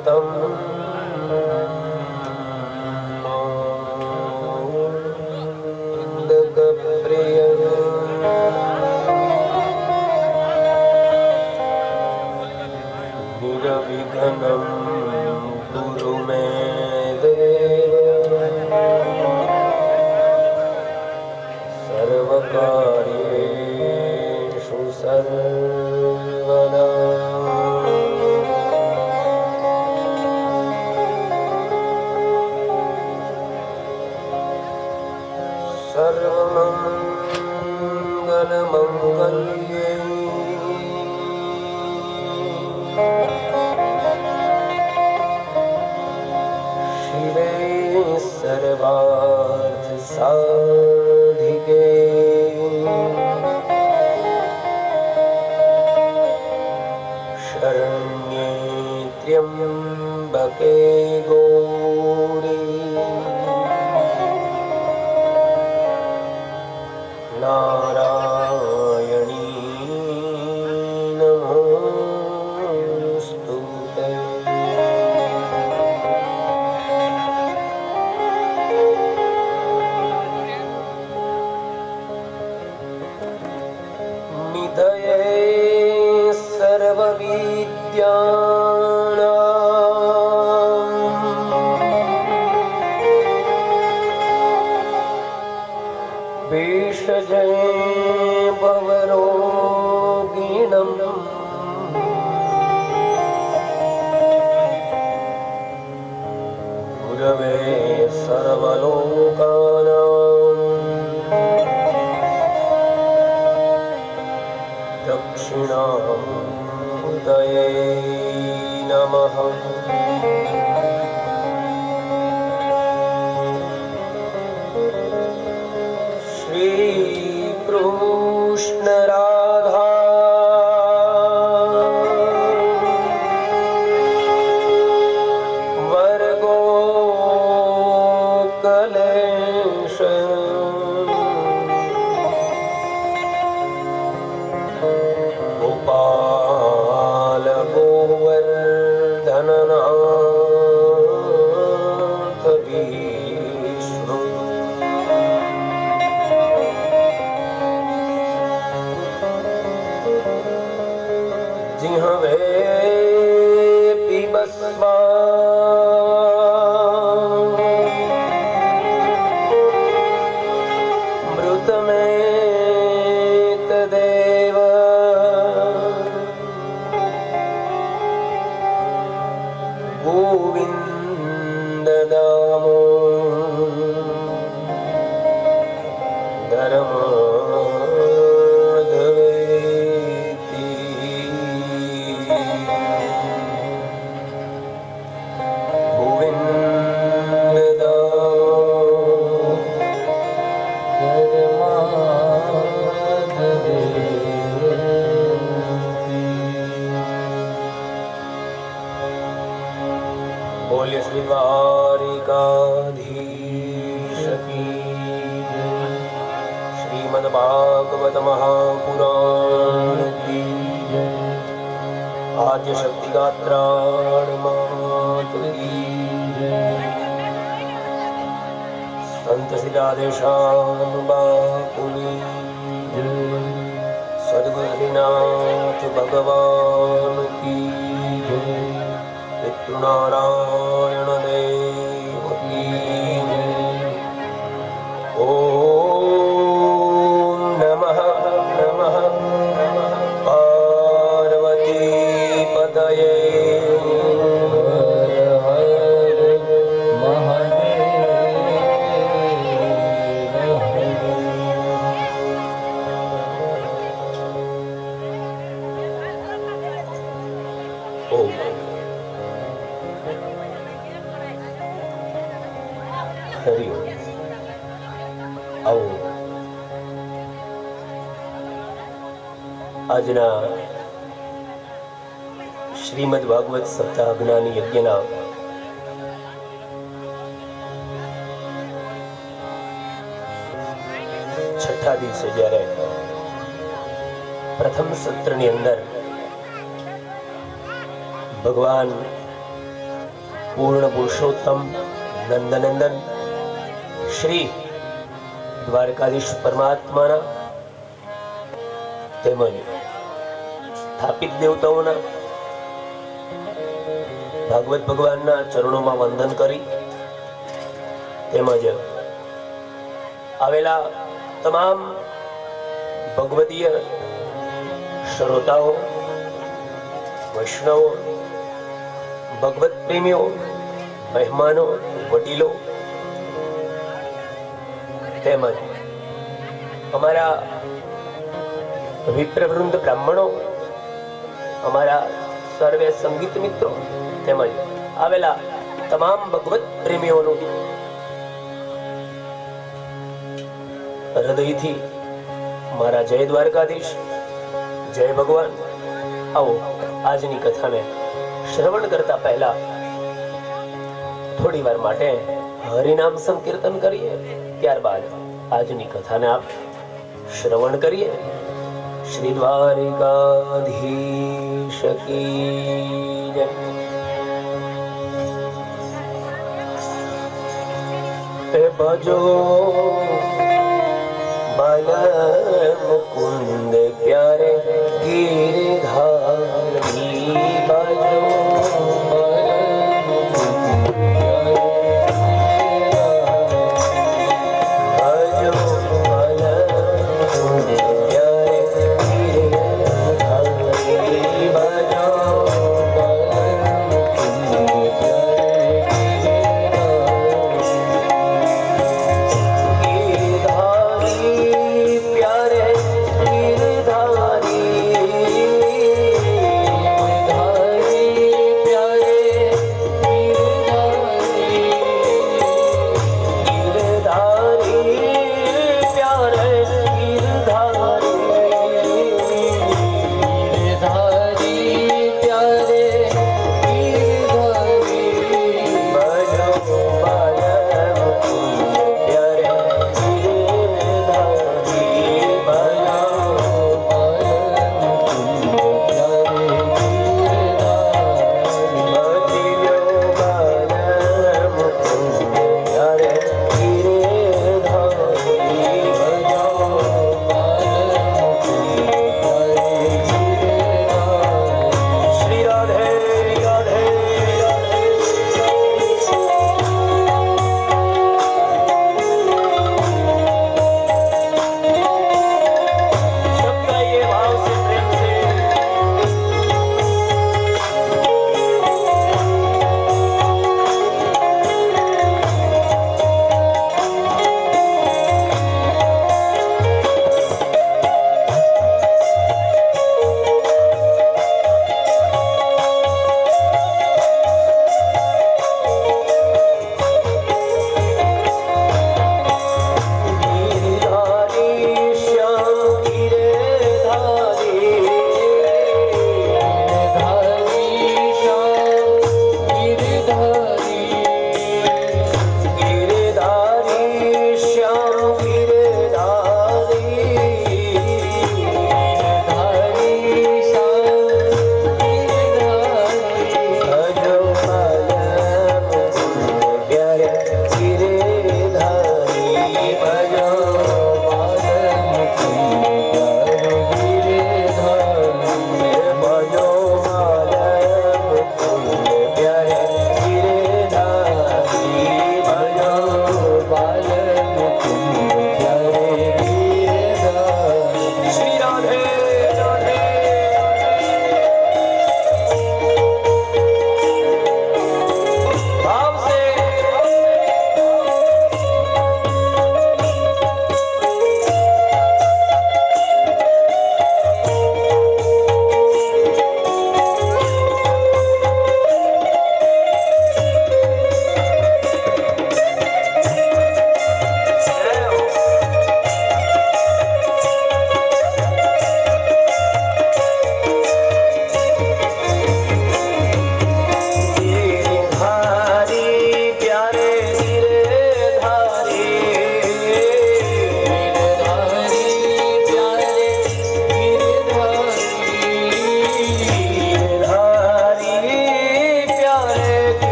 सततम प्रिय निरविघ्नं कुरु मे देव सर्वकार्येषु सर्वदा सर्वमङ्गलमङ्गल्ये शिवे सर्वार्थसाधिके शरण्ये त्र्यम्बके गौरी नारायणी नमोस्तुते। निधये सर्वविद्यानां भेषजे भवरोगिणम् गुरवे सर्वलोकानां दक्षिणामूर्तये नमः। श्री कृष्ण राधा वर्गोकलेश गोपाल गोवर्धननाथ विष्णु जिहवे पिबस्वा मृतमेतदेव गोविन्द दामोदर माधवेति। गोविन्द दामोदर माधवेति। बोलिए श्री द्वारिकाधीश की जय। श्रीमद्भागवत महापुराण की जय। आद्य शक्ति गात्राण मात की जय। संत सिद्धादेशान बापुनी जय। सद्गुरुनाथ भगवान की जय। पितृनारायण देव की जय। ओम नमः नमः नमः पार्वती पतये हर हर महादेव। ओम हरि ओम। आओ આજના શ્રીમદ ભાગવત સપ્તાહ જ્ઞાન યજ્ઞના છઠ્ઠા દિવસે જ્યારે પ્રથમ સત્રની અંદર ભગવાન પૂર્ણ પુરુષોત્તમ નંદનંદન શ્રી દ્વારકાધીશ પરમાત્માના તેમજ સ્થાપિત દેવતાઓના ભાગવત ભગવાનના ચરણોમાં વંદન કરી તેમજ આવેલા તમામ ભગવદીય શ્રોતાઓ, વૈષ્ણવો, ભગવત પ્રેમીઓ, મહેમાનો, વડીલો તેમજ અમારા વિપ્રવૃંદ બ્રાહ્મણો, અમારા સર્વે સંગીત મિત્રો તેમજ આવેલા તમામ ભગવત પ્રેમીઓનું હૃદયથી મારા જય દ્વારકાધીશ, જય ભગવાન. આવો આજની કથાને શ્રવણ કરતા પહેલા થોડી વાર માટે હરિનામ સંકીર્તન કરીએ, ત્યારબાદ આજની કથાને આપ શ્રવણ કરીએ. શ્રી દ્વારિકાધીશ કી જય. ભજો બાલ મુકુંદ પ્યારે ગિરધારી, ભજો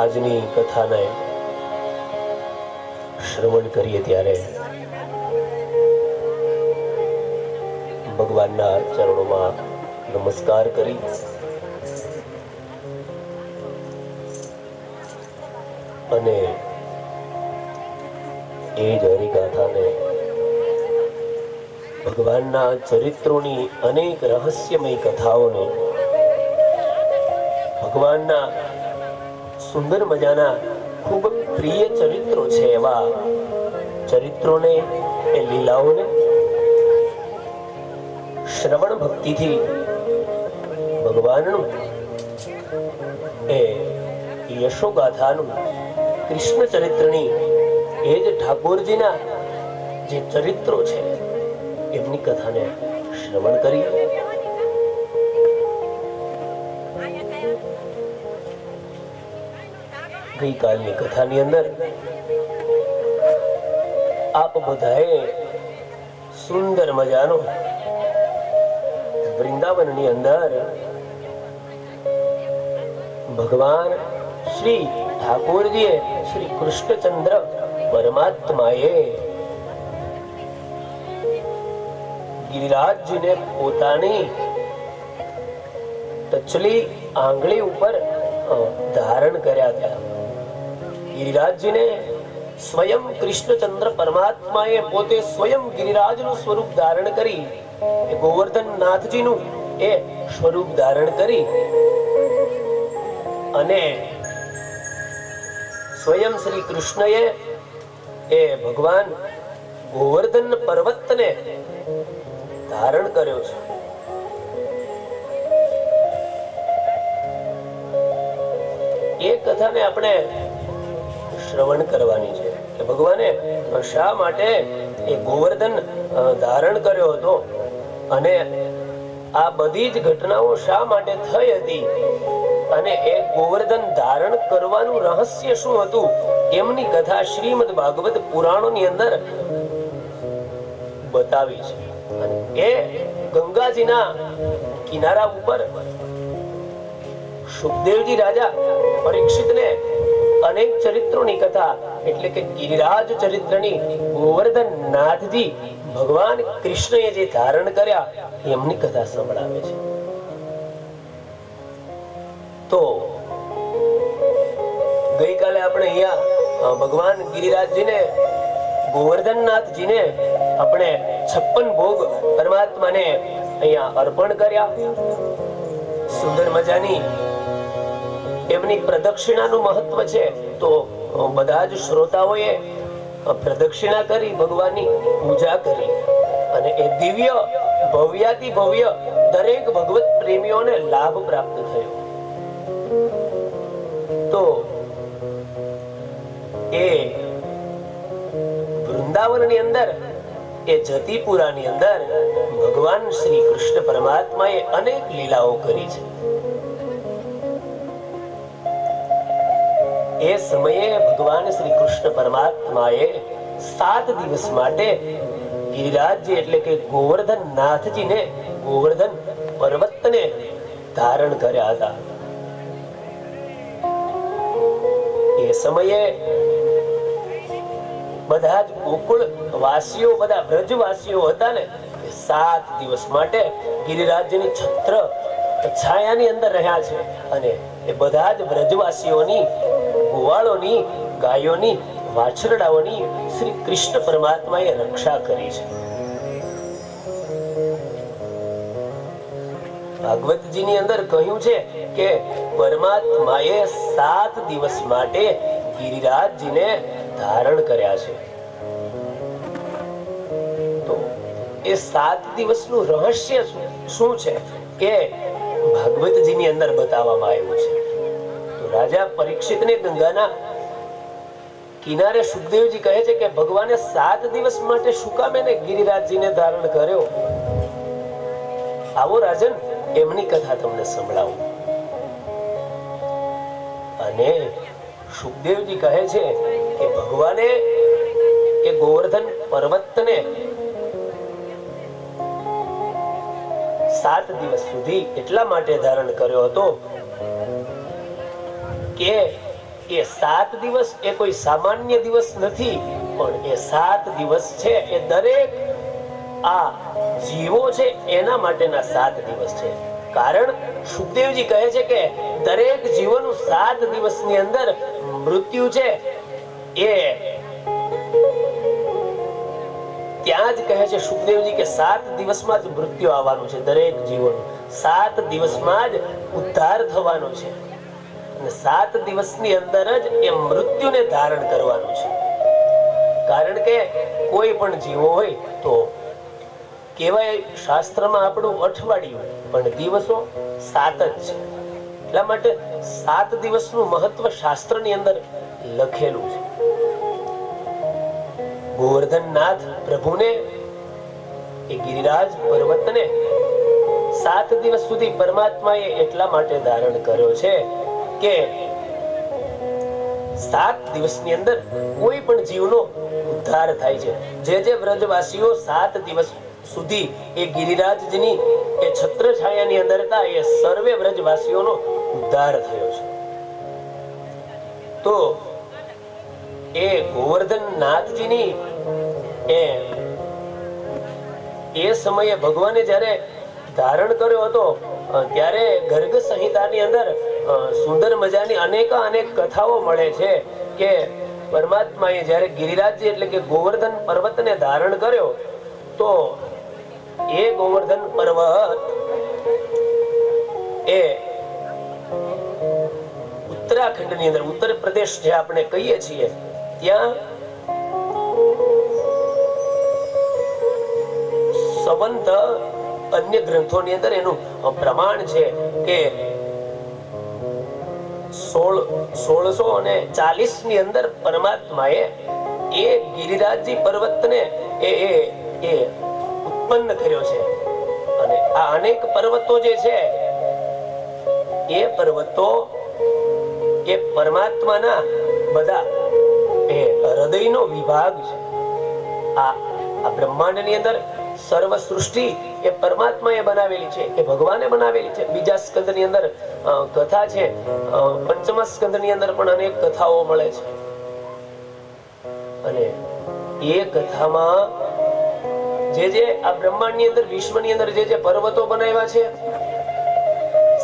આજની કથાને શ્રવણ કરીએ ત્યારે ભગવાનના ચરણોમાં નમસ્કાર કરી અને એ જ હરિગાથાને ભગવાનના ચરિત્રોની અનેક રહસ્યમય કથાઓને ભગવાનના સુંદર મજાના ખૂબ પ્રિય ચરિત્રો છે એવા ચરિત્રોને, એ લીલાઓને શ્રવણ ભક્તિથી ભગવાનનું એ યશોગાથાનું, કૃષ્ણ ચરિત્રની, એ જ ઠાકોરજીના જે ચરિત્રો છે એમની કથાને શ્રવણ કરી. ગઈકાલની કથાની અંદર આપ બધાએ સુંદર મજાનો વૃંદાવનની અંદર ભગવાન શ્રી ઠાકોરજીએ, શ્રી કૃષ્ણચંદ્ર પરમાત્માએ ગિરિરાજજીને પોતાની ટચલી આંગળી ઉપર ધારણ કર્યા હતા. ગિરિરાજજીને સ્વયં કૃષ્ણચંદ્ર પરમાત્માએ પોતે સ્વયં ગિરિરાજનું સ્વરૂપ ધારણ કરી, ગોવર્ધન નાથજીનું એ સ્વરૂપ ધારણ કરી અને સ્વયં શ્રી કૃષ્ણએ એ ભગવાન ગોવર્ધન પર્વતને ધારણ કર્યો છે. એ કથાને આપણે શ્રવણ કરવાની છે કે ભગવાને શા માટે એ ગોવર્ધન ધારણ કર્યો હતો અને આ બધી જ ઘટનાઓ શા માટે થઈ હતી અને એ ગોવર્ધન ધારણ કરવાનું રહસ્ય શું હતું, એમની કથા શ્રીમદ ભાગવત પુરાણોની અંદર બતાવી છે. અને એ ગંગાજીના કિનારા ઉપર સુખદેવજી રાજા પરીક્ષિતને અનેક ચરિત્રોની કથા એટલે કે ગિરિરાજ ચરિત્રની ગોવર્ધન નાથજી ભગવાન કૃષ્ણએ જે ધારણ કર્યા એમની કથા સંભળાવે છે. તો ગઈકાલે આપણે અહીંયા ભગવાન ગિરિરાજજીને, ગોવર્ધનનાથજીને આપણે 56 ભોગ પરમાત્માને અહીંયા અર્પણ કર્યા. સુંદર મજાની એમની પ્રદક્ષિણાનું મહત્વ છે. તો બધા જ શ્રોતાઓએ પ્રદક્ષિણા કરી, ભગવાનની પૂજા કરી અને એ દિવ્ય ભવ્યાતિ ભવ્ય દરેક ભગવત પ્રેમીઓને લાભ પ્રાપ્ત થયો. તો એ વૃંદાવનની અંદર, એ જતીપુરાની અંદર ભગવાન શ્રી કૃષ્ણ પરમાત્માએ અનેક લીલાઓ કરી છે. એ સમયે ભગવાન શ્રી કૃષ્ણ પરમાત્માએ 7 દિવસ માટે ગિરિરાજજી એટલે કે ગોવર્ધન નાથજીને, ગોવર્ધન પર્વતને ધારણ કર્યા હતા. એ સમયે બધા જ ગોકુળ વાસીઓ, બધા બ્રજવાસીઓ હતા ને, 7 દિવસ માટે ગિરિરાજની છત્ર છાયાની અંદર રહ્યા છે અને એ બધા જ બ્રજવાસીઓની, ગોવાળોની, ગાયોની, વાછરડાઓની શ્રી કૃષ્ણ પરમાત્માએ રક્ષા કરી છે. ભાગવતજીની અંદર કહ્યું છે કે પરમાત્માએ 7 દિવસ માટે ગિરિરાજજીને ધારણ કર્યા છે. તો એ 7 દિવસનું રહસ્ય શું છે કે ભાગવતજીની અંદર બતાવવામાં આવ્યું છે. તો રાજા પરીક્ષિતને ગંગાના કિનારે સુખદેવજી કહે છે કે ભગવાને 7 દિવસ માટે શું કામ એને ગિરિરાજજીને ધારણ કર્યો? આવો રાજન, એમની કથા તમને સંભળાવું. અને સુખદેવજી કહે છે કે ભગવાને એ ગોવર્ધન પર્વતને 7 દિવસ સુધી એટલા માટે ધારણ કર્યો હતો કે એ 7 દિવસ એ કોઈ સામાન્ય દિવસ નથી, પણ એ 7 દિવસ છે એ દરેક આ જીવો છે એના માટેના 7 દિવસ છે. કારણ સુખદેવજી કહે છે કે દરેક જીવોનું 7 દિવસની અંદર મૃત્યુ છે એ ત્યાં જ કહે છે સુખદેવજી કે 7 દિવસમાં જ મૃત્યુ આવવાનું છે. દરેક જીવોનું 7 દિવસમાં જ ઉદ્ધાર થવાનો છે અને 7 દિવસની અંદર જ એ મૃત્યુને ધારણ કરવાનું છે. કારણ કે કોઈ પણ જીવો હોય તો કહેવાય શાસ્ત્રમાં આપણું અઠવાડિયું, પણ દિવસો 7 જ છે. એટલા માટે 7 દિવસનું મહત્વ શાસ્ત્રની અંદર લખેલું છે. ગોવર્ધનનાથ પ્રભુને એ ગિરિરાજ પર્વતને 7 દિવસ સુધી પરમાત્માએ એટલા માટે ધારણ કર્યો છે કે 7 દિવસની અંદર કોઈ પણ જીવનો ઉદ્ધાર થાય છે. જે વ્રજવાસીઓ 7 દિવસ સુધી એ ગિરિરાજની એ છત્ર છાયાની અંદર હતા, એ સર્વે વ્રજવાસીઓનો ઉદ્ધાર થયો છે. તો એ ગોવર્ધનનાથજીની એ સમયે ભગવાને જ્યારે ધારણ કર્યો હતો ત્યારે ગર્ગ સંહિતાની અંદર સુંદર મજાની અનેક કથાઓ મળે છે કે પરમાત્માએ જ્યારે ગિરિરાજજી એટલે કે ગોવર્ધન પર્વતને ધારણ કર્યો તો એ ગોવર્ધન પર્વત એ ઉત્તરાખંડની અંદર, ઉત્તર પ્રદેશ જે આપણે કહીએ છીએ, ત્યાં સંવંત અન્ય ગ્રંથોની અંદર એનું પ્રમાણ છે કે 1640 ની અંદર પરમાત્માએ એ ગિરિરાજજી પર્વતને એ ઉત્પન્ન કર્યો છે. અને આ અનેક પર્વતો જે છે એ પર્વતો એ પરમાત્માના બધા એ હૃદયનો વિભાગ છે. આ બ્રહ્માંડની અંદર સર્વ સૃષ્ટિ એ પરમાત્માએ બનાવેલી છે, એ ભગવાને બનાવેલી છે. બીજા સ્કંદની અંદર કથા છે, પંચમા સ્કંદની અંદર પણ અનેક કથાઓ મળે છે. અને એ કથામાં જે આ બ્રહ્માંડની અંદર, વિશ્વની અંદર જે પર્વતો બનાવ્યા છે,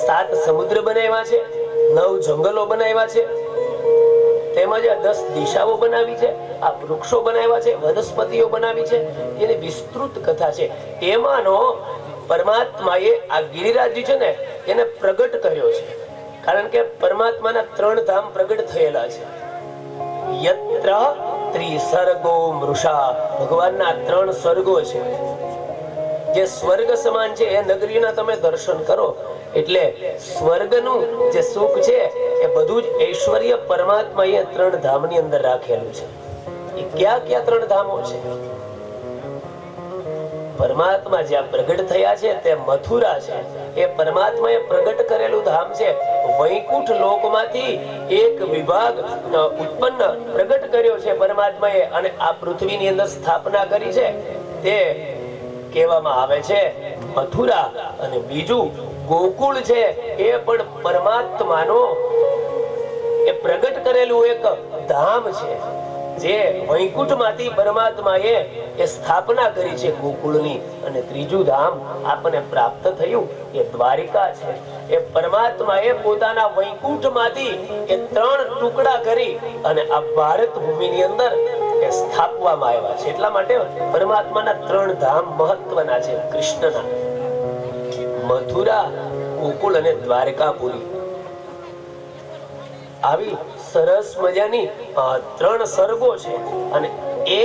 7 સમુદ્ર બનાવ્યા છે, 9 જંગલો બનાવ્યા છે, તેમજ આ 10 દિશાઓ બનાવી છે, આ વૃક્ષો બનાવ્યા છે, વનસ્પતિઓ બનાવી છે, એની વિસ્તૃત કથા છે. એમાંનો પરમાત્માએ આ ગિરિરાજજી છે ને એને પ્રગટ કર્યો છે. કારણ કે પરમાત્માના 3 ધામ પ્રગટ થયેલા છે. યત્ર ત્રિસર્ગો મૃષા, ભગવાનના 3 સર્ગો છે જે સ્વર્ગ સમાન છે. એ નગરીના તમે દર્શન કરો એટલે સ્વર્ગનું જે સુખ છે એ બધું જ ઐશ્વર્ય પરમાત્માએ 3 ધામની અંદર રાખેલું છે. એ ક્યાં 3 ધામો છે? પરમાત્મા જ્યાં પ્રગટ થયા છે તે મથુરા છે. એ પરમાત્માએ પ્રગટ કરેલું ધામ છે. વૈકુંઠ લોકમાંથી એક વિભાગ ઉત્પન્ન પ્રગટ કર્યો છે પરમાત્માએ અને આ પૃથ્વીની અંદર સ્થાપના કરી છે. તે કહેવામાં આવે છે મથુરા. અને બીજું ગોકુળ છે, એ પણ પરમાત્માનો એ પ્રગટ કરેલું એક ધામ છે જે વૈકુંઠમાંથી પરમાત્માએ એ સ્થાપના કરી છે ગોકુળની. અને ત્રીજું ધામ આપણને પ્રાપ્ત થયું એ દ્વારિકા છે. એ પરમાત્માએ પોતાના વૈકુંઠમાંથી એ 3 ટુકડા કરી અને આ ભારત ભૂમિની અંદર એ સ્થાપવામાં આવ્યા છે. એટલા માટે પરમાત્માના 3 ધામ મહત્વના છે કૃષ્ણના: મથુરા, ગોકુળ અને દ્વારકાપુરી. આવી સરસ મજાની 3 સર્ગો છે. અને એ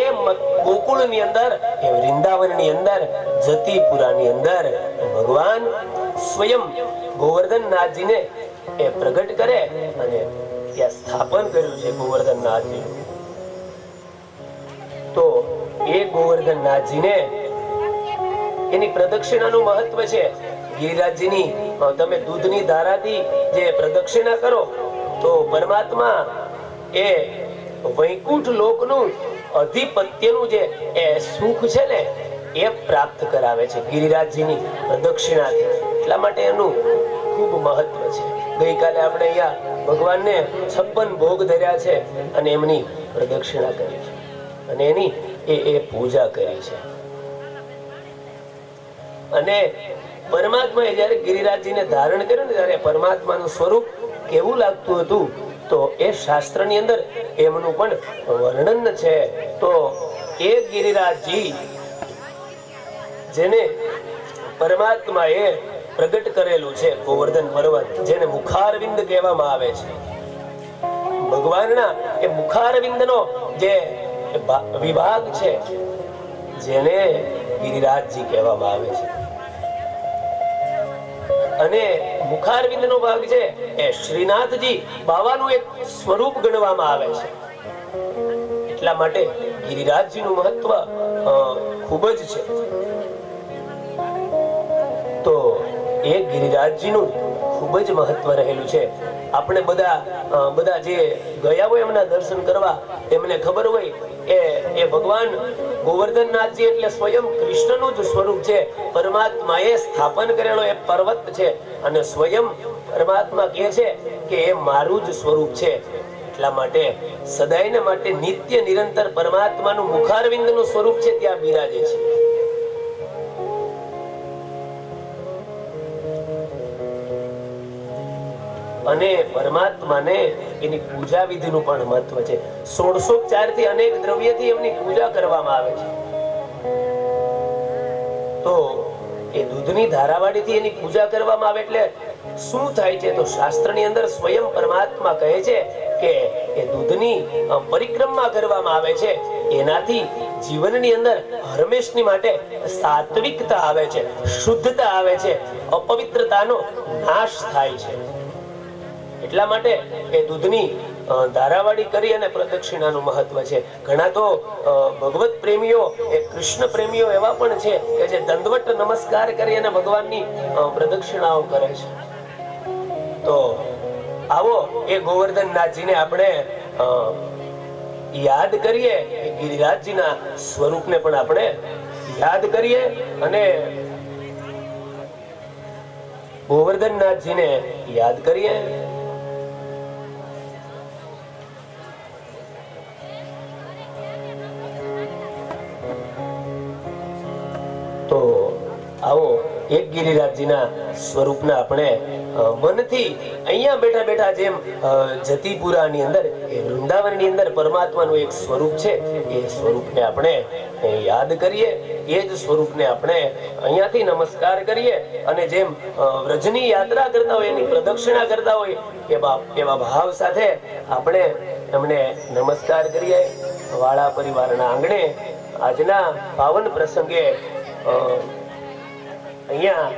ગોકુળની અંદર, એ વૃંદાવનની અંદર, જતીપુરાની અંદર ભગવાન સ્વયં ગોવર્ધનનાથજીને એ પ્રગટ કરે અને ત્યાં સ્થાપન કર્યું છે ગોવર્ધનનાથજી. તો એ ગોવર્ધનનાથજીને એની પ્રદક્ષિણાનું મહત્વ છે. ગિરિરાજજીની તમે દૂધની ધારાથી જે પ્રદક્ષિણા કરો તો પરમાત્મા એ વૈકુંઠ લોકનું અધિપત્યનું જે એ સુખ છે ને એ પ્રાપ્ત કરાવે છે ગિરિરાજજીની પ્રદક્ષિણાથી. એટલા માટે એનું ખૂબ મહત્વ છે. ગઈકાલે આપણે અહીંયા ભગવાનને 56 ભોગ ધર્યા છે અને એમની પ્રદક્ષિણા કરી છે અને એની એ પૂજા કરી છે. અને પરમાત્માએ જયારે ગિરિરાજજીને ધારણ કર્યું ને ત્યારે પરમાત્માનું સ્વરૂપ કેવું લાગતું હતું તો એ શાસ્ત્રની અંદર એમનું પણ વર્ણન છે. તો એ ગિરિરાજજી જેને પરમાત્માએ પ્રગટ કરેલું છે, ગોવર્ધન પર્વત, જેને મુખારવિંદ કહેવામાં આવે છે, ભગવાનના એ મુખારવિંદનો જે વિભાગ છે જેને ગિરિરાજજી કહેવામાં આવે છે. અને મુખારવિંદનો ભાગ છે એ શ્રીનાથજી બાવાનું એક સ્વરૂપ ગણવામાં આવે છે. એટલા માટે ગિરિરાજજીનું મહત્વ ખૂબ જ છે. તો એ ગિરિરાજજીનું ખૂબ જ મહત્વ રહેલું છે. આપણે બધા જે ગયા હોય એમના દર્શન કરવા, એમને ખબર હોય એ ભગવાન ગોવર્ધનનાથજી એટલે સ્વયં કૃષ્ણનું જ સ્વરૂપ છે. પરમાત્માએ સ્થાપન કરેલો એ પર્વત છે અને સ્વયં પરમાત્મા કહે છે કે એ મારું જ સ્વરૂપ છે. એટલા માટે સદાયને માટે નિત્ય નિરંતર પરમાત્માનું મુખારવિંદનું સ્વરૂપ છે ત્યાં બિરાજે છે. અને પરમાત્માને એની પૂજા વિધિનું પણ મહત્વ છે. 1604 થી અનેક દ્રવ્યથી એમની પૂજા કરવામાં આવે છે. તો એ દૂધની ધારાવાળીથી એની પૂજા કરવામાં આવે એટલે શું થાય છે તો શાસ્ત્રની અંદર સ્વયં પરમાત્મા કહે છે કે એ દૂધની પરિક્રમા કરવામાં આવે છે. એનાથી જીવનની અંદર હંમેશની માટે સાત્વિકતા આવે છે, શુદ્ધતા આવે છે, અપવિત્રતાનો નાશ થાય છે. એટલા માટે એ દૂધની ધારાવાળી કરી અને પ્રદક્ષિણાનું મહત્વ છે. ઘણા તો ભગવત પ્રેમીઓ, એ કૃષ્ણ પ્રેમીઓ એવા પણ છે કે જે દંડવત નમસ્કાર કરી અને ભગવાનની પ્રદક્ષિણાઓ કરે છે. તો આવો એ ગોવર્ધનનાથજીને આપણે યાદ કરીએ, ગિરિરાજજીના સ્વરૂપને પણ આપણે યાદ કરીએ અને ગોવર્ધનનાથજીને યાદ કરીએ. તો આવો એક ગિરિરાજજીના સ્વરૂપના આપણે મનથી અહીંયા બેઠા બેઠા જેમ જતીપુરાની અંદર એ વૃંદાવનની અંદર પરમાત્માનું એક સ્વરૂપ છે, એ સ્વરૂપને આપણે યાદ કરીએ. એ જ સ્વરૂપને આપણે અહીંયાથી નમસ્કાર કરીએ અને જેમ વ્રજની યાત્રા કરતા હોય, એની પ્રદક્ષિણા કરતા હોય એવા ભાવ સાથે આપણે એમને નમસ્કાર કરીએ. વાળા પરિવારના આંગણે આજના પાવન પ્રસંગે અહીંયા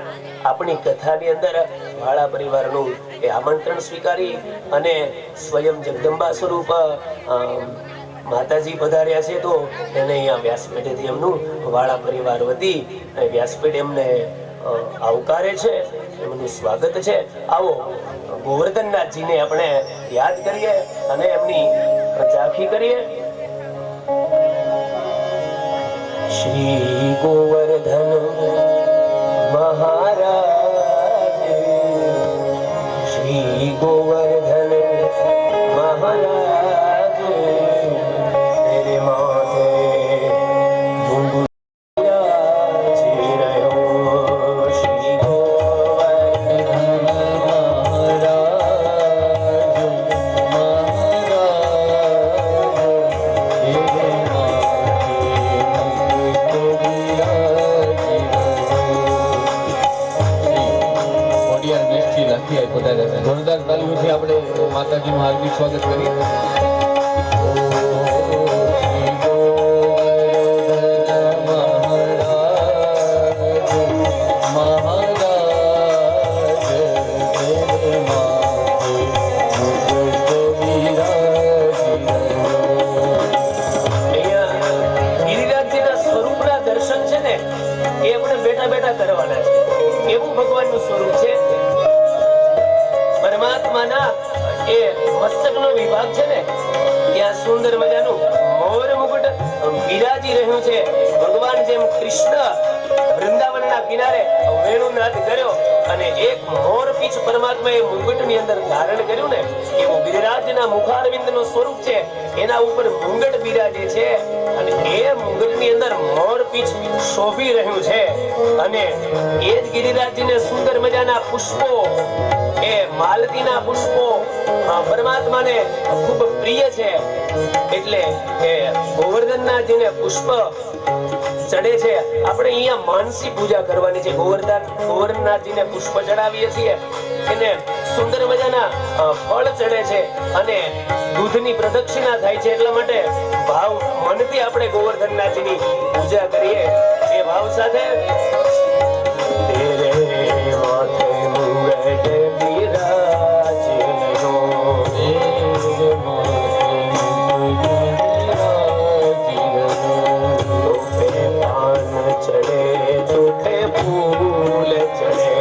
આપણી કથાની અંદર વાળા પરિવારનું એ આમંત્રણ સ્વીકારી અને સ્વયં જગદંબા સ્વરૂપ માતાજી પધાર્યા છે. તો એને અહીંયા વ્યાસપીઠેથી એમનું વાળા પરિવાર વતી વ્યાસપીઠ એમને આવકારે છે, એમનું સ્વાગત છે. આવો ગોવર્ધનનાથજીને આપણે યાદ કરીએ અને એમની ઝાંખી કરીએ. શ્રી ગોવર્ધન મહારાજ, શ્રી ગોવર્ધન મહારાજ, તેરે માથે ઘુંઘरू વિરાજી રહ્યો. શ્રી ગોવર્ધન જોરદાર તાલીમથી આપણે માતાજીનું હાર્દિક સ્વાગત કરીએ. ગિરિરાજજીના સ્વરૂપના દર્શન છે ને એ આપણે બેઠા બેઠા કરવાના છે. એવું ભગવાનનું સ્વરૂપ છે. પરમાત્માના એ મસ્તકનો વિભાગ છે ને ત્યાં સુંદર મજાનું મોર મુકુટ બિરાજી રહ્યું છે. ભગવાન જેમ કૃષ્ણ વૃંદાવનના કિનારે વેણુનાદ કર્યો અને એક મોરપીંછ પરમાત્માએ મુંગટની અંદર ધારણ કર્યું ને એવું ગિરિરાજના મુખારવિંદનું સ્વરૂપ છે. એના ઉપર મુંગટ બિરાજે છે અને એ મુંગટની અંદર મોરપીંછ શોભી રહ્યું છે. અને એ જ ગિરિરાજજીને સુંદર મજાના પુષ્પો, એ માલતીના પુષ્પો પરમાત્માને ખૂબ પ્રિય છે. એટલે એ ગોવર્ધનનાથજીને પુષ્પ ચડે છે. આપણે અહીંયા માનસી પૂજા કરવાની છે. ગોવર્ધનનાથજીને પુષ્પ ચડાવીએ છીએ, એને સુંદર મજાના ફળ ચડે છે અને દૂધની પ્રદક્ષિણા થાય છે. એટલા માટે ભાવ મનથી આપણે ગોવર્ધનનાથજીની પૂજા કરીએ. એ ભાવ સાથે તેરે માથે મુંગટ બિરાજેનો, ચડે તોતે ફૂલ ચડે,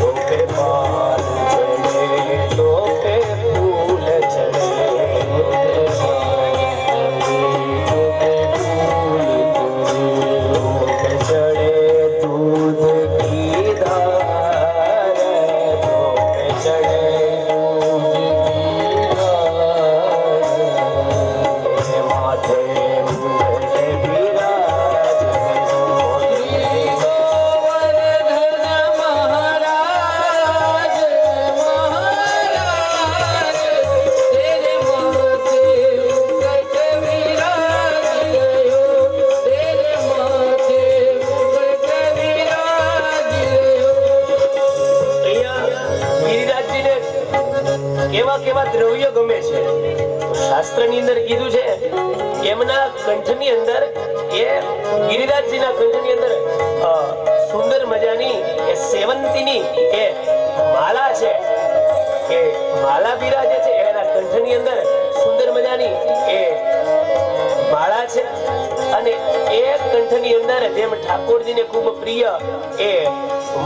તોતે પાન ચડે તોતે ફૂલ ચડે, ચડે દૂધ કી ધાર, તોતે ચડે કેવા દ્રવ્ય ગમે છે. શાસ્ત્રની અંદર કીધું છે એમના કંઠની અંદર, એ ગિરિરાજજીના કંઠની અંદર સુંદર મજાની એ સેવંતીની એ માલા છે. એ માલા બિરાજે છે. એના કંઠની અંદર સુંદર મજાની એ માળા છે. અને એ કંઠની અંદર જેમ ઠાકોરજીને ખૂબ પ્રિય એ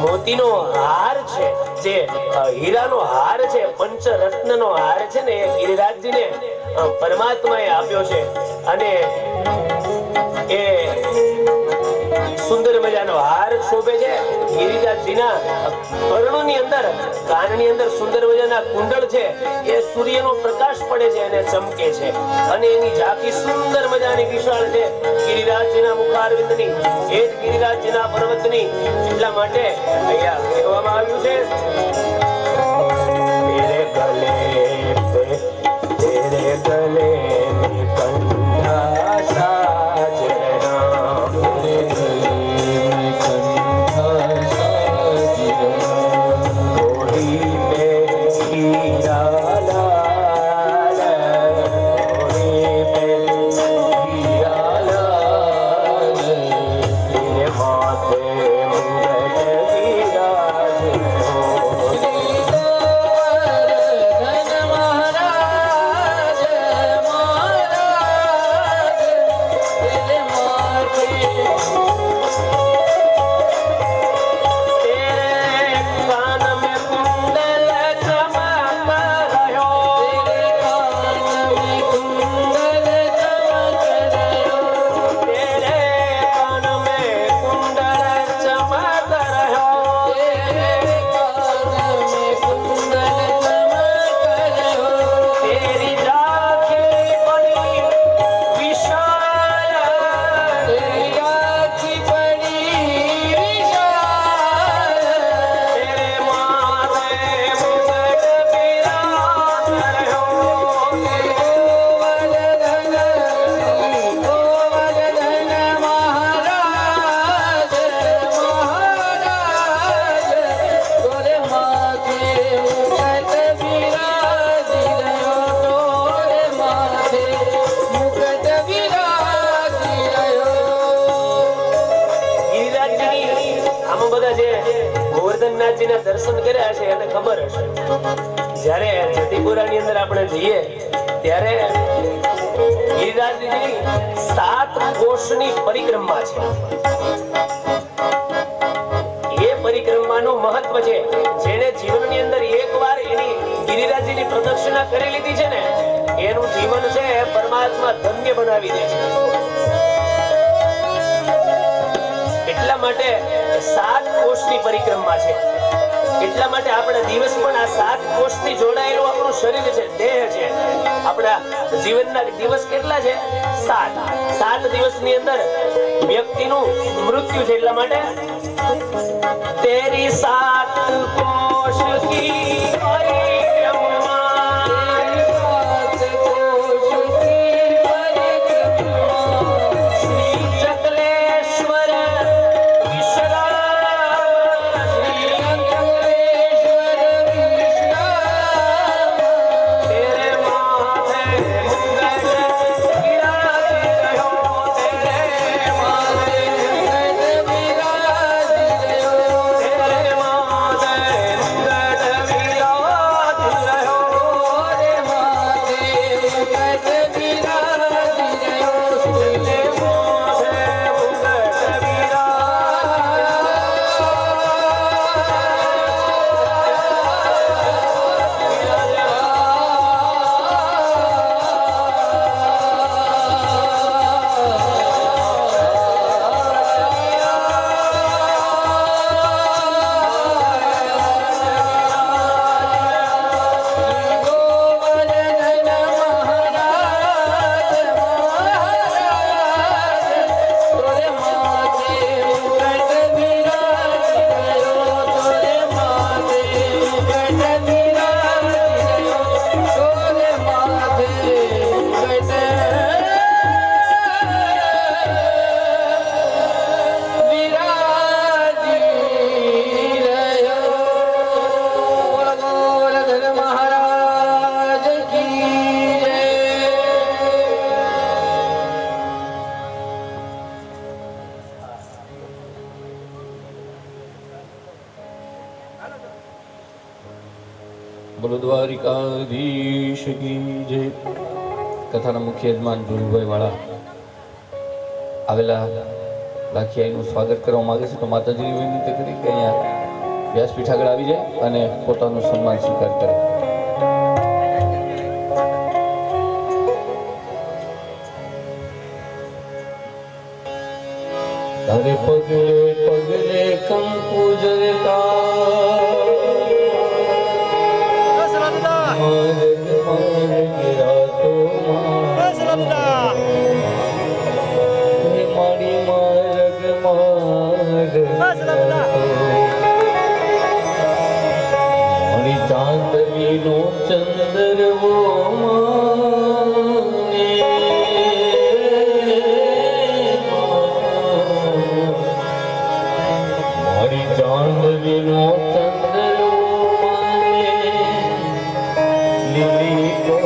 મોતીનો હાર છે, જે હીરાનો હાર છે, પંચરત્નનો હાર છે ને, એ ગિરિરાજજીને પરમાત્માએ આપ્યો છે. અને એ સુંદર મજાનો હાર શોભે છે. ગિરિરાજજીના કર્ણોની અંદર, કાનની અંદર સુંદર મજાના કુંડળ છે. એ સૂર્યનો પ્રકાશ પડે છે અને ચમકે છે. અને એની ઝાંખી સુંદર મજાની વિશાળ છે ગિરિરાજજીના મુખારવિંદની, એ જ ગિરિરાજજીના પર્વતની. એટલા માટે અહીંયા કહેવામાં આવ્યું છે તેરે ગલે કંઠા સાજના, ઘોડી पे हीरा लाल, घोड़ी पे हीरा लाल, तेरे माथे मुंगट बिराजे हो, ગોવર્ધનનાથજીના દર્શન કર્યા છે એને ખબર હશે. જ્યારે જતીપુરાની અંદર આપણે જઈએ ત્યારે ગિરિરાજજી 7 કોષની પરિક્રમા છે. એ પરિક્રમાનું મહત્વ છે. જેને જીવનની અંદર એકવાર એની ગિરિરાજજીની પ્રદક્ષિણા કરી લીધી છે ને, એનું જીવન છે પરમાત્મા ધન્ય બનાવી દે છે. માટે 7 કોષની પરિક્રમા છે. એટલા માટે આપણા દિવસ પણ આ 7 કોષથી જોડાયેલું આપણું શરીર છે, દેહ છે. આપણા જીવનના દિવસ કેટલા છે? 7. 7 દિવસની અંદર વ્યક્તિનું મૃત્યુ છે. એટલા માટે તેરી 7 કોષ કી બોલો દ્વારિકાધીશ કી જય. કથાના મુખ્ય યજમાન ધુરુભાઈ વાળા આવેલા લાખિયાઈનું સ્વાગત કરવા માંગે છે, તો માતાજીની વિનંતી કરી કે અહીંયા વ્યાસપીઠ આગળ આવી જાય અને પોતાનું સન્માન સ્વીકાર કરે. તારે પગલે પગલે કંકુ જરતા ચાંદની નો ચંદર વો મારી ચાંદની નો ચંદર લીલી કોર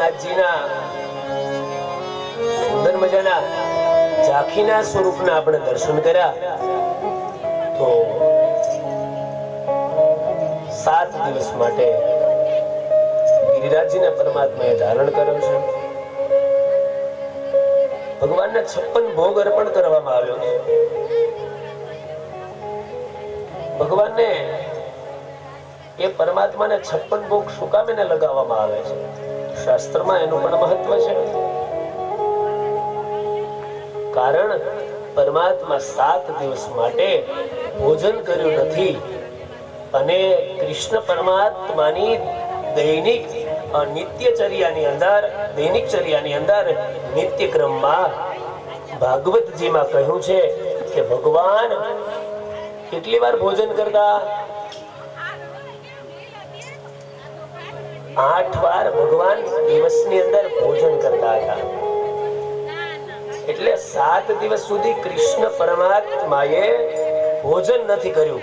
નાથજીના સુંદર મજાના ઝાંખીના સ્વરૂપના આપણે દર્શન કર્યા તો 7 દિવસ માટે ગિરિરાજજીને પરમાત્માએ ધારણ કર્યો છે. ભગવાનને 56 ભોગ અર્પણ કરવામાં આવ્યો છે. ભગવાનને એ પરમાત્માને 56 ભોગ શું કામ એને લગાવવામાં આવે છે? શાસ્ત્રમાં એનું પણ મહત્વ છે. કારણ પરમાત્મા 7 દિવસ માટે ભોજન કર્યું નથી અને કૃષ્ણ પરમાત્માની દૈનિક નિત્યચર્યાની અંદર નિત્યક્રમમાં ભાગવતજીમાં કહ્યું છે કે ભગવાન કેટલી વાર ભોજન કરતા? 8 વાર ભગવાન દિવસની અંદર ભોજન કરતા હતા. એટલે 7 દિવસ સુધી કૃષ્ણ પરમાત્માએ ભોજન નથી કર્યું.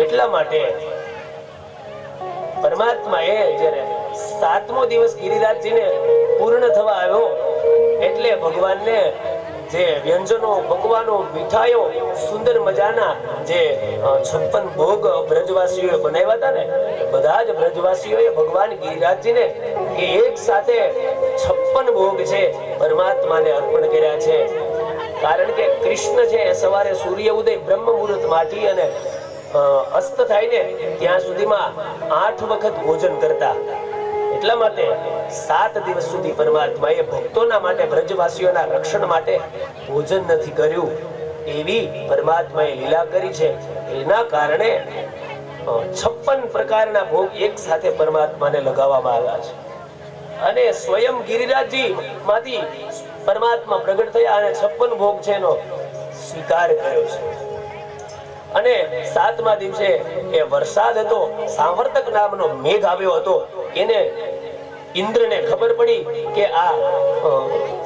એટલા માટે પરમાત્માએ જ્યારે 7મો દિવસ ગિરિરાજજીને પૂર્ણ થવા આવ્યો એટલે ભગવાનને જે વ્યંજનો, પકવાનો, મીઠાઈઓ, સુંદર મજાના જે 56 ભોગ બ્રજવાસીઓએ બનાવ્યા હતા ને, બધા જ બ્રજવાસીઓએ ભગવાન ગિરિરાજજીને એક સાથે 56 ભોગ છે પરમાત્માને અર્પણ કર્યા છે. કારણ કે કૃષ્ણ છે એ સવારે સૂર્ય ઉદય બ્રહ્મ મુહૂર્ત માંથી અને અસ્ત થાય ને ત્યાં સુધીમાં 8 વખત ભોજન કરતા. એટલા માટે 7 દિવસ સુધી પરમાત્માએ ભક્તોના માટે, બ્રજવાસીઓના રક્ષણ માટે ભોજન નથી કર્યું. એવી પરમાત્માએ લીલા કરી છે. એના કારણે 56 પ્રકારના ભોગ એક સાથે પરમાત્માને લગાવવામાં આવ્યા છે. અને સ્વયં ગિરિરાજજી માંથી પરમાત્મા પ્રગટ થયા અને 56 ભોગ છે એનો સ્વીકાર કર્યો છે. અને 7મા દિવસે એ વરસાદ હતો, સાંવર્તક નામનો મેઘ આવ્યો હતો. એને ઇન્દ્રને ખબર પડી કે આ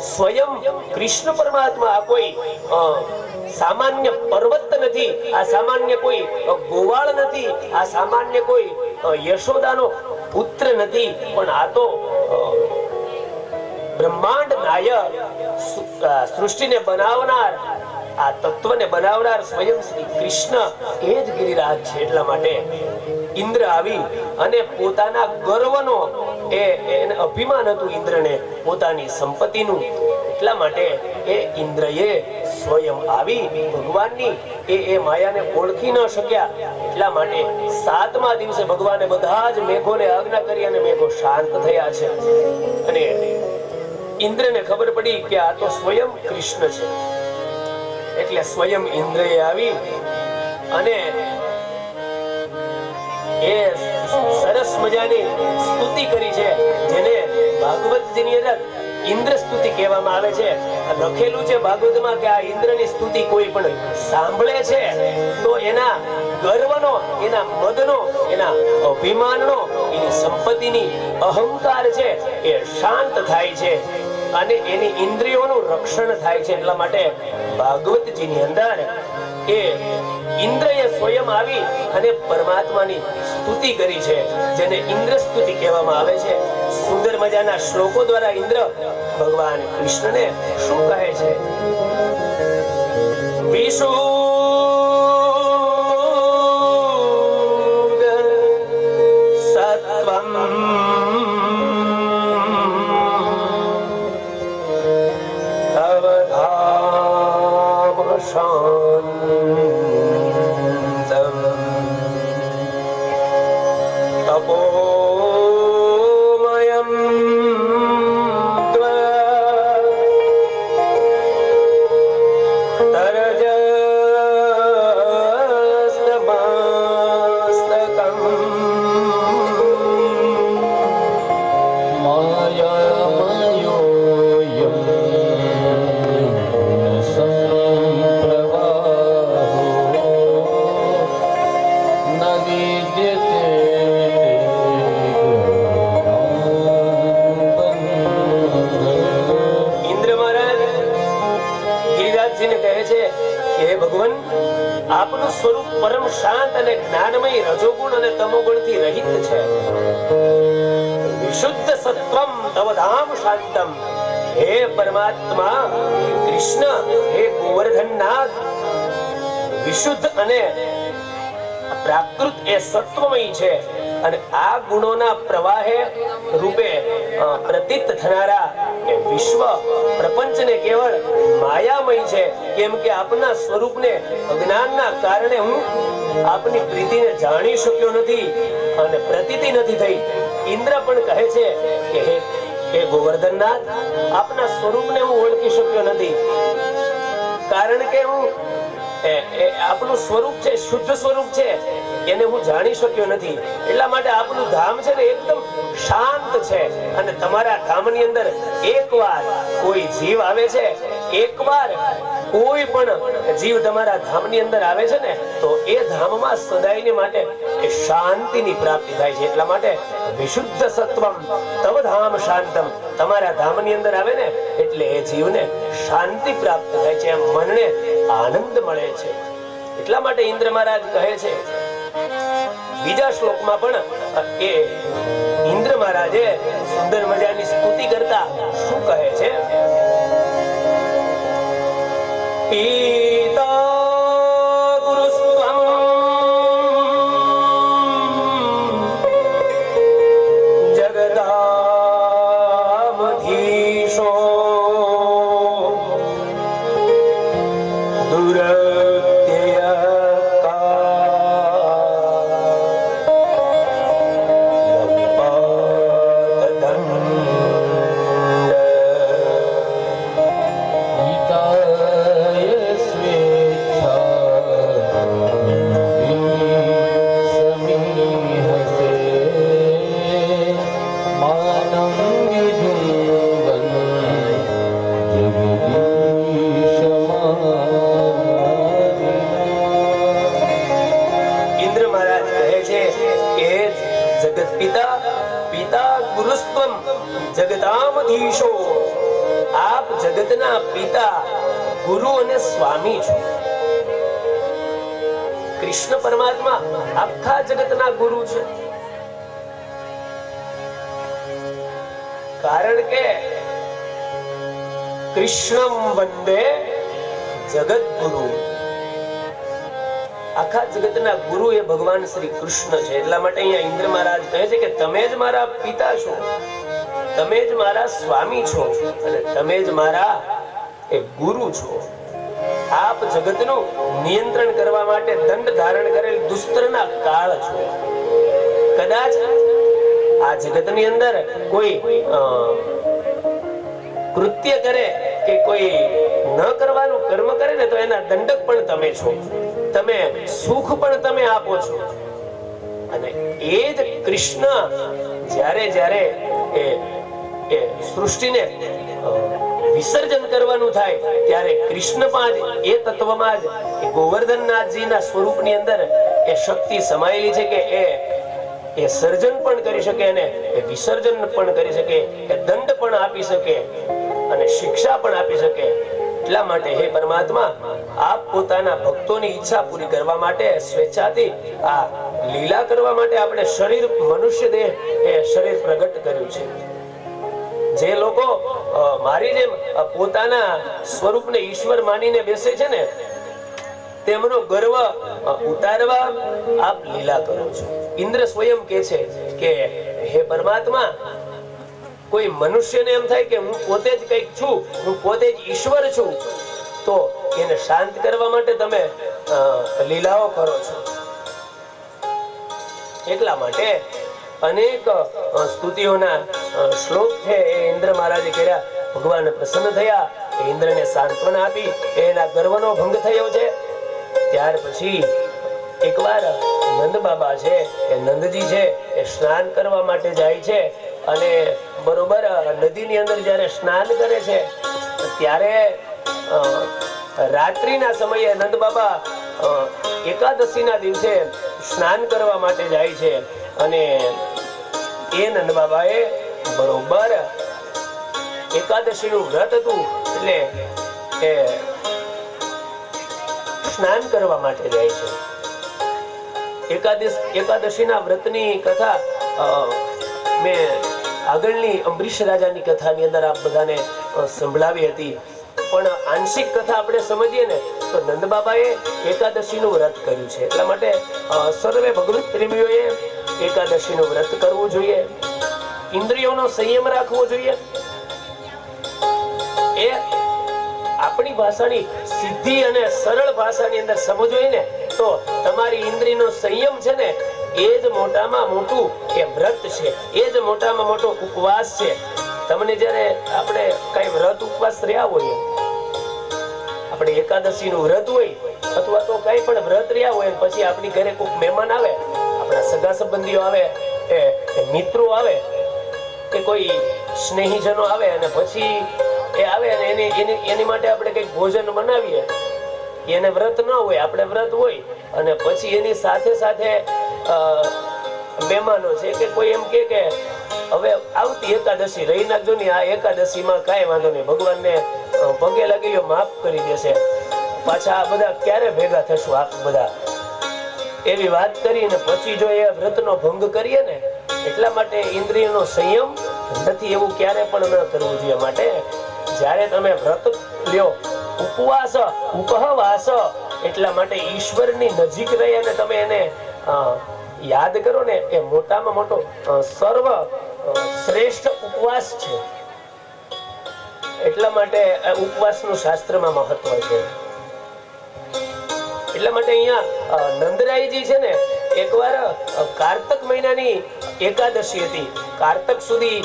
સ્વયં કૃષ્ણ પરમાત્મા આ કોઈ સામાન્ય પર્વત નથી, આ સામાન્ય કોઈ ગોવાળ નથી, આ સામાન્ય કોઈ યશોદાનો પુત્ર નથી, પણ આ તો બ્રહ્માંડ નાયક, સૃષ્ટિને બનાવનાર, આ તત્વને બનાવનાર સ્વયં શ્રી કૃષ્ણ એ જ ગિરિરાજ છે. એટલા માટે ઇન્દ્ર આવી અને પોતાના ગર્વનો એને અભિમાન હતું ઇન્દ્રને પોતાની સંપત્તિનું. એટલા માટે એ ઇન્દ્રએ સ્વયં આવી ભગવાનની એ માયાને ઓળખી ન શક્યા. એટલા માટે 7મા દિવસે ભગવાને બધા જ મેઘોને આજ્ઞા કરી અને મેઘો શાંત થયા છે. અને ઇન્દ્રને ખબર પડી કે આ તો સ્વયં કૃષ્ણ છે. એટલે સ્વયં ઇન્દ્રએ આવી અને એ સરસ મજાની સ્તુતિ કરી છે, જેને ભાગવતજીની અંદર ઇન્દ્ર સ્તુતિ કહેવામાં આવે છે. લખેલું છે ભાગવતમાં કે આ ઇન્દ્રની સ્તુતિ કોઈ પણ સાંભળે છે તો એના ગર્વનો, એના મદનો, એના અભિમાનનો, એની સંપત્તિની અહંકાર છે એ શાંત થાય છે અને એની ઇન્દ્રિયોનું રક્ષણ થાય છે. એટલા માટે ભાગવતજીની અંદર એ ઇન્દ્રએ સ્વયં આવી અને પરમાત્માની સ્તુતિ કરી છે, જેને ઇન્દ્ર સ્તુતિ કહેવામાં આવે છે. સુંદર મજાના શ્લોકો દ્વારા ઇન્દ્ર ભગવાન કૃષ્ણને શું કહે છે? વિશુ સત્વમ આપનું સ્વરૂપ પરમ શાંત અને જ્ઞાનમય, રજોગુણ અને તમોગુણ થી રહિત છે. વિશુદ્ધ સત્વમ તવ ધામ શાંતમ. હે પરમાત્મા, કૃષ્ણ, હે ગોવર્ધનનાથ, વિશુદ્ધ અને પ્રાકૃત એ સત્વમય છે અને આ ગુણોના પ્રવાહે રૂપે પ્રતીત થનારા એ વિશ્વ પ્રપંચને કેવળ માયામય છે. કેમ કે આપના સ્વરૂપને અજ્ઞાનના કારણે હું આપની પ્રીતિને જાણી શક્યો નથી અને પ્રતીતિ નથી થઈ. ઇન્દ્ર પણ કહે છે કે હે ગોવર્ધનનાથ, આપના સ્વરૂપને હું ઓળખી શક્યો નથી કારણ કે હું આપનું સ્વરૂપ છે, શુદ્ધ સ્વરૂપ છે, એને હું જાણી શક્યો નથી. એટલા માટે આપનું ધામ છે ને એકદમ શાંત છે અને તમારા ધામની અંદર એકવાર કોઈ જીવ આવે છે, એકવાર કોઈ પણ જીવ તમારા ધામની અંદર આવે છે ને તો એ ધામમાં સદાયને માટે એ શાંતિની પ્રાપ્તિ થાય છે. એટલા માટે વિશુદ્ધ સત્વમ તવ ધામ શાંતમ, તમારા ધામની અંદર આવે ને એટલે એ જીવને શાંતિ પ્રાપ્ત થાય છે, મનને આનંદ મળે છે. એટલા માટે ઇન્દ્ર મહારાજ કહે છે બીજા શ્લોકમાં પણ એ ઇન્દ્ર મહારાજે સુંદર મજાની સ્તુતિ કરતા શું કહે છે? પિતા ગુરુસ્ત્વમ જગદામધીશો જગદામધીશો, આપ જગતના પિતા, ગુરુ અને સ્વામી છો. કૃષ્ણ પરમાત્મા આખા જગતના ગુરુ છે કારણ કે કૃષ્ણમ વંદે જગત ગુરુ. આખા જગતના ગુરુ એ ભગવાન શ્રી કૃષ્ણ છે. એટલા માટે અહીંયા ઇન્દ્ર મહારાજ કહે છે કે તમે જ મારા પિતા છો, તમે જ મારા સ્વામી છો અને તમે જ મારા એ ગુરુ છો. આપ જગતનું નિયંત્રણ કરવા માટે દંડ ધારણ કરેલ દુસ્તરના કાળ છો. કદાચ આ જગતની અંદર કોઈ કૃત્ય કરે કે કોઈ ન કરવાનું કર્મ કરે ને તો એના દંડક પણ તમે છો. તમે સુખ પણ તમે આપો છો અને એ જ કૃષ્ણ જ્યારે જ્યારે એ સૃષ્ટિને વિસર્જન કરવાનું થાય ત્યારે કૃષ્ણ પણ એ તત્વમાં જ ગોવર્ધનનાથજીના સ્વરૂપની અંદર એ શક્તિ સમાયેલી છે કે એ સર્જન પણ કરી શકે અને એ વિસર્જન પણ કરી શકે, એ દંડ પણ આપી શકે અને શિક્ષા પણ આપી શકે. એટલા માટે હે પરમાત્મા, આપ પોતાના ભક્તોની ઈચ્છા પૂરી કરવા માટે સ્વેચ્છાથી આ લીલા કરવા માટે આપણે શરીર, મનુષ્ય દેહ એ શરીર પ્રગટ કર્યું છે. જે લોકો મારી જેમ પોતાના સ્વરૂપને ઈશ્વર માનીને બેસે છે ને તેમનો ગર્વ ઉતારવા આપ લીલા કરો છો. ઇન્દ્ર સ્વયં કહે છે કે હે પરમાત્મા, કોઈ મનુષ્યને એમ થાય કે હું પોતે જ કંઈક છું, હું પોતે જ ઈશ્વર છું, તો એને શાંત કરવા માટે તમે લીલાઓ કરો છો. એટલા માટે અનેક સ્તુતિઓના શ્લોક છે એ ઇન્દ્ર મહારાજે કર્યા. ભગવાન પ્રસન્ન થયા, ઇન્દ્રને સાંત્વના આપી, એના ગર્વનો ભંગ થયો છે. ત્યાર પછી એકવાર નંદ બાબા છે એ નંદજી છે એ સ્નાન કરવા માટે જાય છે અને બરોબર નદીની અંદર જ્યારે સ્નાન કરે છે ત્યારે રાત્રિના સમયે નંદ બાબા એકાદશીના દિવસે સ્નાન કરવા માટે જાય છે અને એ નંદ બાબાએ બરોબર એકાદશીનું વ્રત હતું એટલે એ સ્નાન કરવા માટે જાય છે. એકાદશીના વ્રતની કથા મેં આગળની અંબરીશ રાજાની કથાની અંદર આપ બધાને સંભળાવી હતી, પણ આંશિક કથા આપણે સમજીએ ને તો નંદ બાબાએ એકાદશીનું વ્રત કર્યું છે. એટલા માટે સર્વે ભગવત પ્રેમીઓએ એકાદશીનું વ્રત કરવું જોઈએ, ઇન્દ્રિયોનો સંયમ રાખવો જોઈએ. એ આપણી ભાષાની સીધી અને સરળ ભાષાની અંદર સમજો ને તો તમારી ઇન્દ્રિયનો સંયમ છે ને એ જ મોટામાં મોટું એ વ્રત છે, એ જ મોટામાં મોટો ઉપવાસ છે. તમને જ્યારે આપણે કઈ વ્રત ઉપવાસ રહ્યા હોઈએ, આપણે એકાદશીનું વ્રત હોય અથવા તો કઈ પણ વ્રત રહ્યા હોય, પછી આપણી ઘરે કોઈક મહેમાન આવે, આપણા સગા સંબંધીઓ આવે, એ મિત્રો આવે, કે કોઈ સ્નેહીજનો આવે, અને પછી એ આવે અને એની માટે આપણે કઈક ભોજન બનાવીએ. એને વ્રત ન હોય, આપણે વ્રત હોય, અને પછી એની સાથે સાથે મહેમાનો છે કે કોઈ એમ કે હવે આવતી એકાદશી રહી નાખજો ને, આ એકાદશીમાં કાંઈ વાંધો નહીં, ભગવાનને પગે લાગી માફ કરી દેશે, પાછા આ બધા ક્યારે ભેગા થશું આપ બધા, એવી વાત કરીને પછી જો એ વ્રતનો ભંગ કરીએ ને, એટલા માટે ઇન્દ્રિયનો સંયમ નથી, એવું ક્યારે પણ ન કરવું જોઈએ. માટે જ્યારે તમે વ્રત લ્યો, ઉપવાસ ઉપહવાસ, એટલા માટે ઈશ્વરની નજીક રહી અને તમે એને યાદ કરો ને, એ મોટામાં મોટો સર્વ શ્રેષ્ઠ ઉપવાસ છે. એટલા માટે ઉપવાસનું શાસ્ત્રમાં મહત્વ છે. એટલા માટે અહીંયા નંદરાયજી છે ને, એકવાર કારતક મહિનાની એકાદશી હતી. કારતક સુધી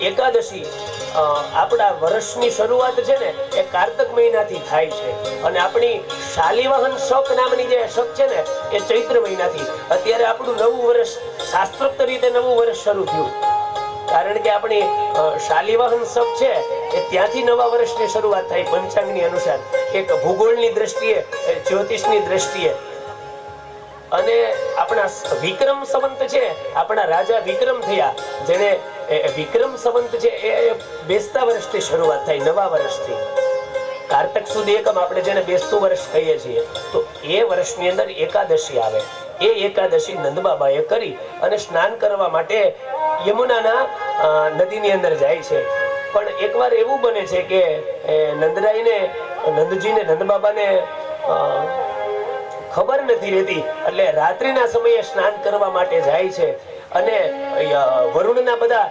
એકાદશી આપણા વર્ષની શરૂઆત છે ને એ કારતક મહિનાથી થાય છે, અને આપણી શાલિવાહન શક નામની જે શક છે ને એ ચૈત્ર મહિનાથી. અત્યારે આપણું નવું વર્ષ શાસ્ત્રોક્ત રીતે નવું વર્ષ શરૂ થયું, કારણ કે આપણી શાલિવાહન શક છે એ ત્યાંથી નવા વર્ષની શરૂઆત થાય પંચાંગની અનુસાર, એક ભૂગોળની દ્રષ્ટિએ, જ્યોતિષની દ્રષ્ટિએ. અને આપણા વિક્રમ સંવંત છે, આપણા રાજા વિક્રમ થયા, જેને વિક્રમ સંવંત છે એ બેસતા વર્ષથી શરૂઆત થાય, નવા વર્ષથી. કારતક સુધી એકમ આપણે જેને બેસતું વર્ષ કહીએ છીએ, તો એ વર્ષની અંદર એકાદશી આવે. એ એકાદશી નંદબાબાએ કરી અને સ્નાન કરવા માટે યમુનાના નદીની અંદર જાય છે. પણ એકવાર એવું બને છે કે નંદરાયને, નંદજીને, નંદબાબાને ખબર નથી રહેતી, એટલે રાત્રિના સમયે સ્નાન કરવા માટે જાય છે, અને વરુણના બધા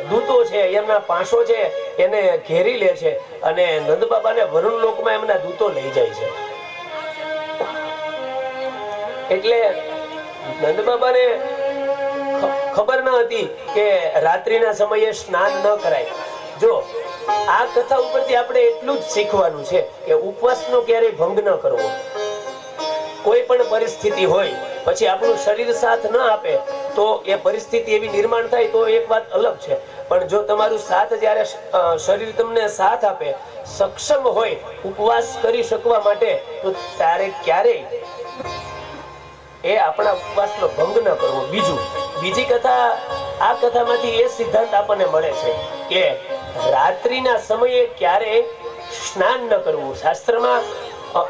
દૂતો છે, એમના પાંસો છે, એને ઘેરી લે છે, અને નંદબાબાને વરુણ લોકમાં એમના દૂતો લઈ જાય છે. એટલે નંદબાબાને ખબર ન હતી કે રાત્રિના સમયે સ્નાન ન કરાય. જો આ કથા ઉપરથી આપણે એટલું જ શીખવાનું છે કે ઉપવાસનો ક્યારેય ભંગ ન કરવો. કોઈ પણ પરિસ્થિતિ હોય, પછી આપણું શરીર સાથ ન આપે તો એ પરિસ્થિતિ એવી નિર્માણ થાય તો એક વાત અલગ છે, પણ જો તમારું સાથ, જ્યારે શરીર તમને સાથ આપે, સક્ષમ હોય ઉપવાસ કરી શકવા માટે, તો ત્યારે ક્યારેય એ આપણા ઉપવાસનો ભંગ ન કરવો. બીજી કથા, આ કથામાંથી એ સિદ્ધાંત આપણને મળે છે કે રાત્રિના સમયે ક્યારેય સ્નાન ન કરવું. શાસ્ત્રમાં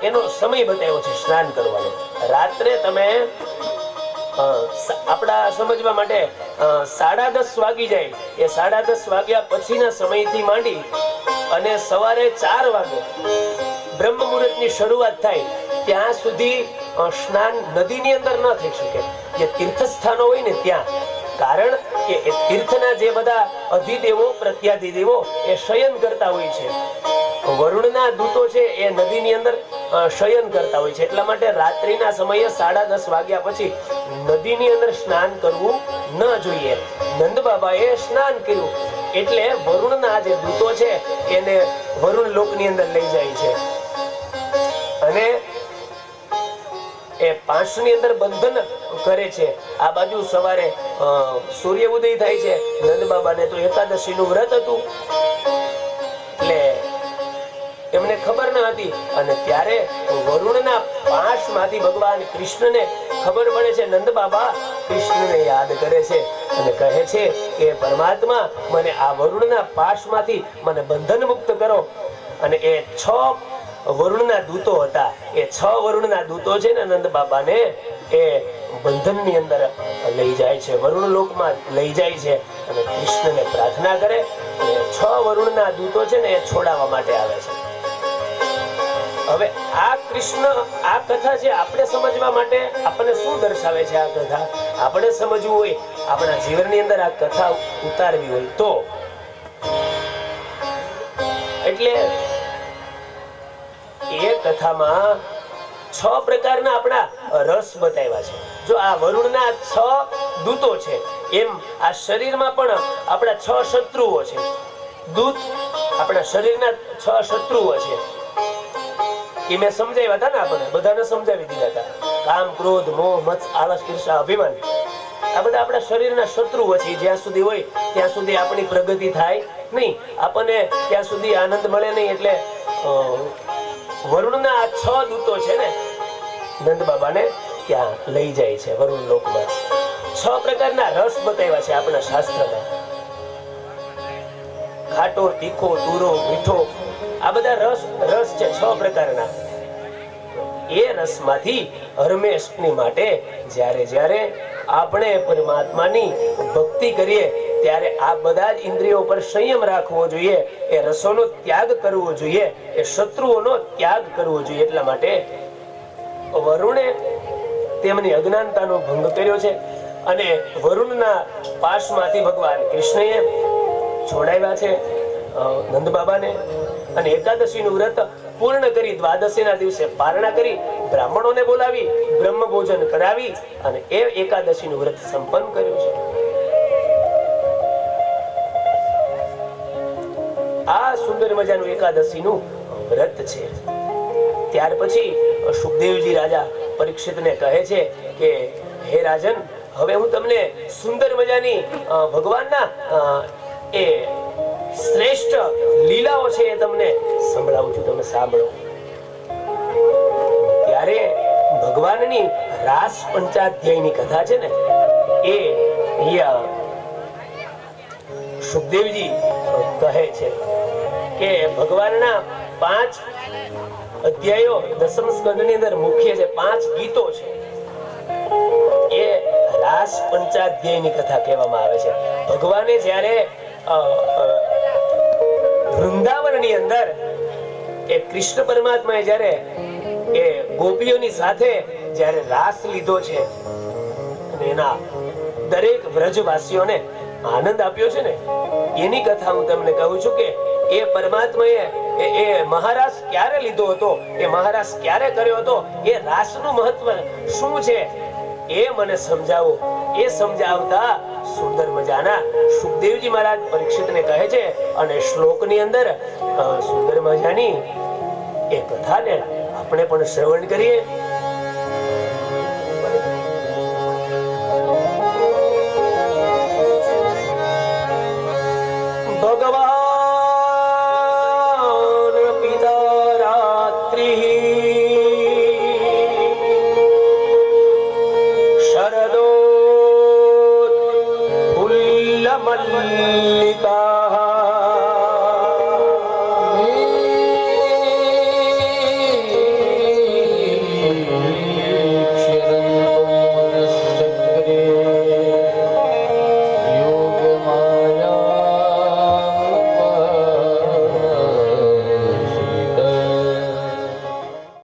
એનો સમય બતાવ્યો છે સ્નાન કરવાનો. રાત્રે તમે આપણા સમજવા માટે 10:30 વાગી જાય, એ 10:30 વાગ્યા પછીના સમયથી માંડી અને સવારે 4 વાગે બ્રહ્મ મુહૂર્તની શરૂઆત થાય ત્યાં સુધી સ્નાન નદીની અંદર ન થઈ શકે. જે તીર્થ સ્થાનો હોય ને ત્યાં, કારણ કે એ તીર્થના જે બધા અધિદેવો, પ્રત્યાધિદેવો એ શયન કરતા હોય છે. વરુણના દૂતો છે એ નદીની અંદર શયન કરતા હોય છે. એટલા માટે રાત્રિના સમયે 10:30 વાગ્યા પછી નદીની અંદર સ્નાન કરવું ન જોઈએ. નંદ બાબાએ સ્નાન કર્યું એટલે વરુણના જે દૂતો છે એને વરુણ લોકની અંદર લઈ જાય છે, અને એ પાંચની અંદર બંધન કરે છે. આ બાજુ સવારે સૂર્ય ઉદય થાય છે. નંદ બાબાને તો એકાદશીનું વ્રત હતું, એટલે એમને ખબર ન હતી, અને ત્યારે વરુણના પાંચમાંથી ભગવાન કૃષ્ણને ખબર પડે છે. નંદ બાબા કૃષ્ણને યાદ કરે છે અને કહે છે કે પરમાત્મા, મને આ વરુણના પાંચમાંથી મને બંધન મુક્ત કરો. અને એ 6 વરુણના દૂતો હતા. એ 6 વરુણના દૂતો છે ને નંદ બાબાને એ બંધનની અંદર લઈ જાય છે, વરુણ લોકમાં લઈ જાય છે અને કૃષ્ણને પ્રાર્થના કરે અને 6 વરુણના દૂતો છે ને એ છોડાવવા માટે આવે છે. હવે આ કૃષ્ણ, આ કથા છે આપણે સમજવા માટે આપણને શું દર્શાવે છે? આ કથા આપણે સમજવું હોય, આપણા જીવનની અંદર આ કથા ઉતારવી હોય તો, એટલે એ કથામાં 6 પ્રકારના આપણા રસ બતાવ્યા છે. જો આ વરુણના 6 દૂતો છે, એમ આ શરીરમાં પણ આપણા 6 શત્રુઓ છે. દૂત આપણા શરીરના 6 શત્રુઓ છે. એ મેં સમજાવ્યા હતા ને, આપણને બધાને સમજાવી દીધા હતા. કામ, ક્રોધ, મોહ, મત્સ, આળસ, ઈર્ષા, અભિમાન, આ બધા આપણા શરીરના શત્રુઓ છે. જ્યાં સુધી હોય ત્યાં સુધી આપણી પ્રગતિ થાય નહીં, આપણને ત્યાં સુધી આનંદ મળે નહીં. એટલે વરુણના આ 6 દૂતો છે ને નંદ બાબાને ત્યાં લઈ જાય છે વરુણ લોકમાં. 6 પ્રકારના રસ બતાવ્યા છે આપણા શાસ્ત્રમાં. ખાટો, તીખો, તુરો, મીઠો, આ બધા રસ છે 6 પ્રકારના. એ રસમાંથી હરમેશની માટે જ્યારે આપણે પરમાત્માની ભક્તિ કરીએ ત્યારે આ બધા જ ઇન્દ્રિયો પર સંયમ રાખવો જોઈએ, એ રસોનો ત્યાગ કરવો જોઈએ, એ શત્રુઓનો ત્યાગ કરવો જોઈએ. એટલા માટે વરુણે તેમની અજ્ઞાનતાનો ભંગ કર્યો છે અને વરુણના પાશમાંથી ભગવાન કૃષ્ણએ છોડાવ્યા છે નંદ બાબાને. અને એકાદશીનું વ્રત પૂર્ણ કરી દ્વાદશીના દિવસે પારણા કરી બ્રાહ્મણોને બોલાવી બ્રહ્મ ભોજન કરાવી અને એ એકાદશીનું વ્રત સંપન્ન કર્યું છે. આ સુંદર મજાનું એકાદશીનું વ્રત છે. ત્યાર પછી સુખદેવજી રાજા પરીક્ષિતને કહે છે કે હે રાજન, હવે હું તમને સુંદર મજાની ભગવાનના એ શ્રેષ્ઠ લીલાઓ છે એ તમને સંભળાવું છું, તમે સાંભળો. ત્યારે ભગવાનની રાસ પંચાધ્યાયની કથા છે ને એ સુખદેવજી કહે છે કે ભગવાનના 5 અધ્યાયો દસમ સ્કંદની અંદર મુખ્ય છે, 5 ગીતો છે. એ રાસ પંચાધ્યાયની કથા કહેવામાં આવે છે. ભગવાને જ્યારે વૃંદાવનની અંદર એ કૃષ્ણ પરમાત્માએ જ્યારે એ ગોપીઓની સાથે જ્યારે રાસ લીધો છે અને એના દરેક વ્રજવાસીઓને આનંદ આપ્યો છે ને, એની કથા હું તમને કહું છું કે એ પરમાત્માએ એ મહારાસ ક્યારે લીધો હતો, એ મહારાસ ક્યારે કર્યો હતો, એ રાસનું મહત્વ શું છે એ મને સમજાવો. એ સમજાવતા સુંદર મજાના સુખદેવજી મહારાજ પરીક્ષિતને કહે છે અને શ્લોકની અંદર સુંદર મજાની એ કથાને આપણે પણ શ્રવણ કરીએ